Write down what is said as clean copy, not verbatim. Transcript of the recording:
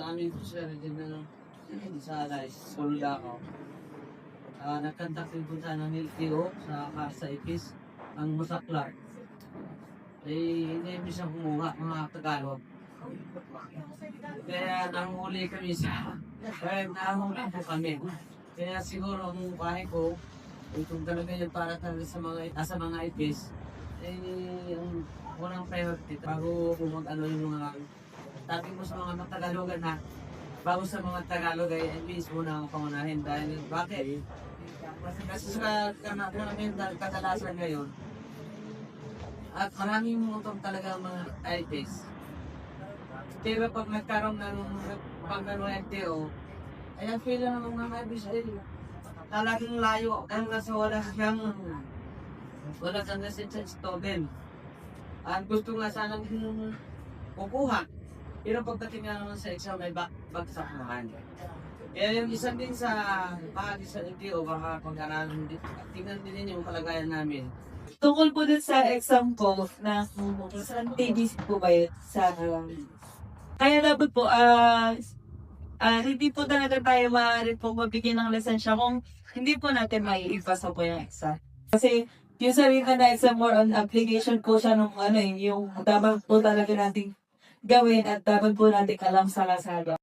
amin po sir, din na sa school na ako. Nagkantak din po sana ng LTO sa IPIS, ang Musaklar. Hindi siya kumuha, mga Tagalog. Kaya nahuli kami nahuli po kami. Kaya siguro ang mukha ko, kung talaga yun para talaga sa mga IPIS, yung unang priority, bago mag-ano yung mga tabi mo sa mga Tagalogan na, bago sa mga Tagalog ay IPIS muna ang pangunahin. Dahil bakit? Kasi sa namin kadalasan ngayon, at maraming mutong talaga mga IPIS. Pero pag nagkaroon ng pag-LTO, ay ang feel ng mga IPIS ay talagang layo. Ang nasa wala siyang message to them. At gusto nga sanang kukuha. Pero pagdating nga naman sa exam ay bagsak naman. Kaya yung isa din sa bahagi sa LTO, baka pag-aralan din, tingnan din yung kalagayan namin. Tungkol po dun sa exam po na sa TDC po ba yun? Kaya dapat po, hindi po talaga tayo maaari po mabigyan ng lisensya kung hindi po natin maiipasa po yung exam. Kasi yung sarili na exam more on application po siya nung yung dapat po talaga natin gawin at dapat po natin alam sa Lazada.